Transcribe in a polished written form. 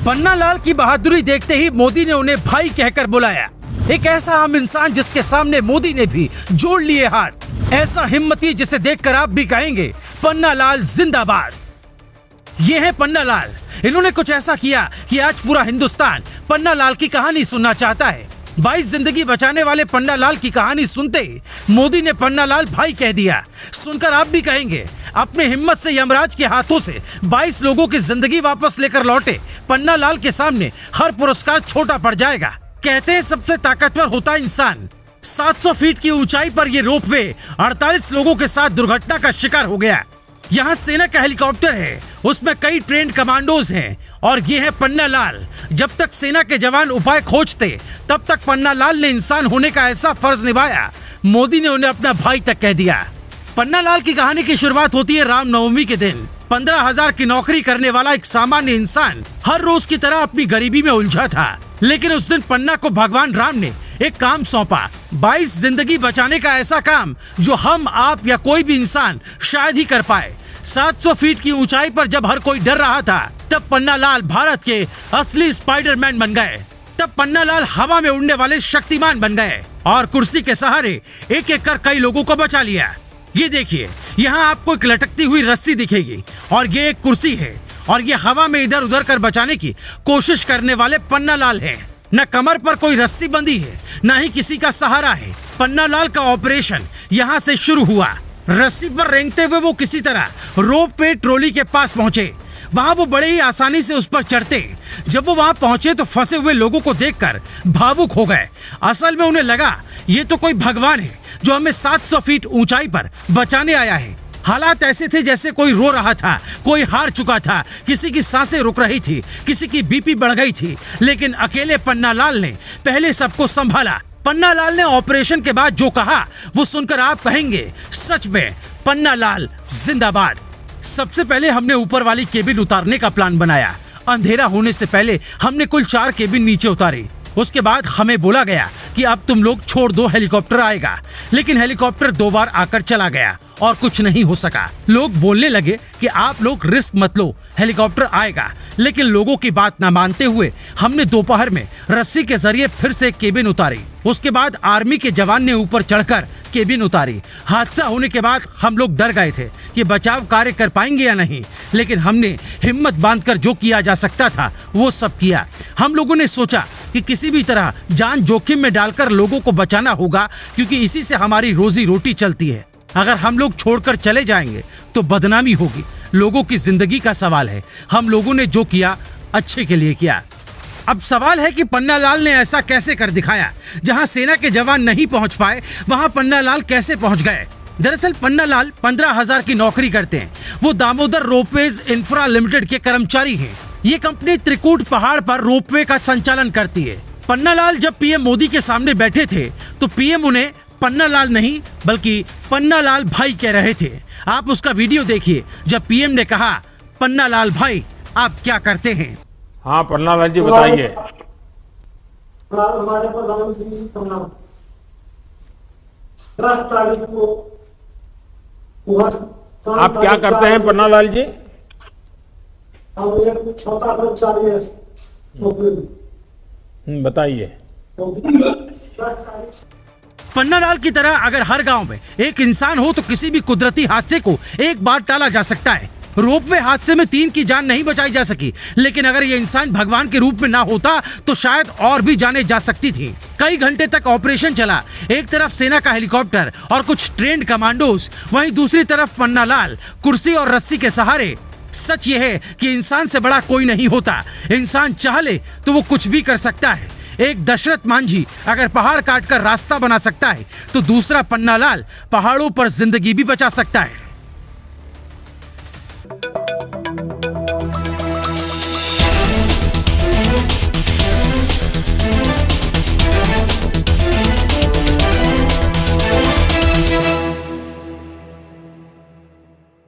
पन्नालाल की बहादुरी देखते ही मोदी ने उन्हें भाई कहकर बुलाया। एक ऐसा आम इंसान जिसके सामने मोदी ने भी जोड़ लिए हाथ, ऐसा हिम्मती जिसे देखकर आप भी कहेंगे पन्नालाल जिंदाबाद। ये है पन्नालाल। इन्होंने कुछ ऐसा किया कि आज पूरा हिंदुस्तान पन्नालाल की कहानी सुनना चाहता है। 22 जिंदगी बचाने वाले पन्नालाल की कहानी सुनते ही मोदी ने पन्नालाल भाई कह दिया। सुनकर आप भी कहेंगे अपने हिम्मत से यमराज के हाथों से 22 लोगों की जिंदगी वापस लेकर लौटे पन्नालाल के सामने हर पुरस्कार छोटा पड़ जाएगा। कहते हैं सबसे ताकतवर होता इंसान। 700 फीट की ऊंचाई पर ये रोपवे 48 लोगों के साथ दुर्घटना का शिकार हो गया। यहाँ सेना का हेलीकॉप्टर है, उसमें कई ट्रेन्ड कमांडोज हैं और ये है पन्नालाल। जब तक सेना के जवान उपाय खोजते तब तक पन्नालाल ने इंसान होने का ऐसा फर्ज निभाया, मोदी ने उन्हें अपना भाई तक कह दिया। पन्नालाल की कहानी की शुरुआत होती है रामनवमी के दिन। 15,000 की नौकरी करने वाला एक सामान्य इंसान हर रोज की तरह अपनी गरीबी में उलझा था, लेकिन उस दिन पन्ना को भगवान राम ने एक काम सौंपा, 22 जिंदगी बचाने का ऐसा काम जो हम, आप या कोई भी इंसान शायद ही कर पाए। 700 फीट की ऊंचाई पर जब हर कोई डर रहा था तब पन्नालाल भारत के असली स्पाइडरमैन बन गए। तब पन्नालाल हवा में उड़ने वाले शक्तिमान बन गए और कुर्सी के सहारे एक एक कर कई लोगों को बचा लिया। ये देखिए, यहाँ आपको एक लटकती हुई रस्सी दिखेगी और ये एक कुर्सी है और ये हवा में इधर उधर कर बचाने की कोशिश करने वाले पन्नालाल हैं। न कमर पर कोई रस्सी बंधी है, न ही किसी का सहारा है। पन्नालाल का ऑपरेशन यहाँ से शुरू हुआ। रस्सी पर रेंगते हुए वो किसी तरह रोप पे ट्रॉली के पास पहुंचे। वहां वो बड़े ही आसानी से उस पर चढ़ते। जब वो वहां पहुंचे तो फंसे हुए लोगों को देखकर भावुक हो गए। असल में उन्हें लगा ये तो कोई भगवान है जो हमें 700 फीट ऊंचाई पर बचाने आया है। हालात ऐसे थे जैसे कोई रो रहा था, कोई हार चुका था, किसी की सांसें रुक रही थी, किसी की बीपी बढ़ गई थी, लेकिन अकेले पन्नालाल ने पहले सबको संभाला। पन्नालाल ने ऑपरेशन के बाद जो कहा वो सुनकर आप कहेंगे सच में पन्नालाल जिंदाबाद। सबसे पहले हमने ऊपर वाली केबिन उतारने का प्लान बनाया। अंधेरा होने से पहले हमने कुल 4 केबिन नीचे उतारी। उसके बाद हमें बोला गया कि अब तुम लोग छोड़ दो, हेलीकॉप्टर आएगा। लेकिन हेलीकॉप्टर 2 बार आकर चला गया और कुछ नहीं हो सका। लोग बोलने लगे कि आप लोग रिस्क मत लो, हेलीकॉप्टर आएगा। लेकिन लोगों की बात न मानते हुए हमने दोपहर में रस्सी के जरिए फिर से केबिन उतारी। उसके बाद आर्मी के जवान ने ऊपर चढ़कर केबिन उतारी। हादसा होने के बाद हम लोग डर गए थे कि बचाव कार्य कर पाएंगे या नहीं, लेकिन हमने हिम्मत बांधकर जो किया जा सकता था वो सब किया। हम लोगों ने सोचा कि किसी भी तरह जान जोखिम में डालकर लोगों को बचाना होगा, क्योंकि इसी से हमारी रोजी रोटी चलती है। अगर हम लोग छोड़कर चले जाएंगे तो बदनामी होगी। लोगों की जिंदगी का सवाल है। हम लोगों ने जो किया अच्छे के लिए किया। अब सवाल है कि पन्नालाल ने ऐसा कैसे कर दिखाया। जहां सेना के जवान नहीं पहुंच पाए वहां पन्नालाल कैसे पहुंच गए। दरअसल पन्नालाल 15,000 की नौकरी करते हैं। वो दामोदर रोपवेज इंफ्रा लिमिटेड के कर्मचारी हैं। ये कंपनी त्रिकूट पहाड़ पर रोपवे का संचालन करती है। पन्नालाल जब पीएम मोदी के सामने बैठे थे तो पीएम उन्हें पन्नालाल नहीं बल्कि पन्नालाल भाई कह रहे थे। आप उसका वीडियो देखिए जब पीएम ने कहा पन्नालाल भाई आप क्या करते हैं। हाँ पन्नालाल जी बताइए। हमारे प्रधानमंत्री जी का नाम 10 तारीख को आप क्या करते हैं पन्नालाल जी? हम एक छोटा कर्मचारी है। बताइए। पन्नालाल की तरह अगर हर गांव में एक इंसान हो तो किसी भी कुदरती हादसे को एक बार टाला जा सकता है। रोपवे हादसे में 3 की जान नहीं बचाई जा सकी, लेकिन अगर ये इंसान भगवान के रूप में ना होता तो शायद और भी जानें जा सकती थी। कई घंटे तक ऑपरेशन चला। एक तरफ सेना का हेलीकॉप्टर और कुछ ट्रेन्ड कमांडोज, वहीं दूसरी तरफ पन्नालाल कुर्सी और रस्सी के सहारे। सच ये है कि इंसान से बड़ा कोई नहीं होता। इंसान चाह ले तो वो कुछ भी कर सकता है। एक दशरथ मांझी अगर पहाड़ काटकर रास्ता बना सकता है तो दूसरा पन्नालाल पहाड़ों पर जिंदगी भी बचा सकता है।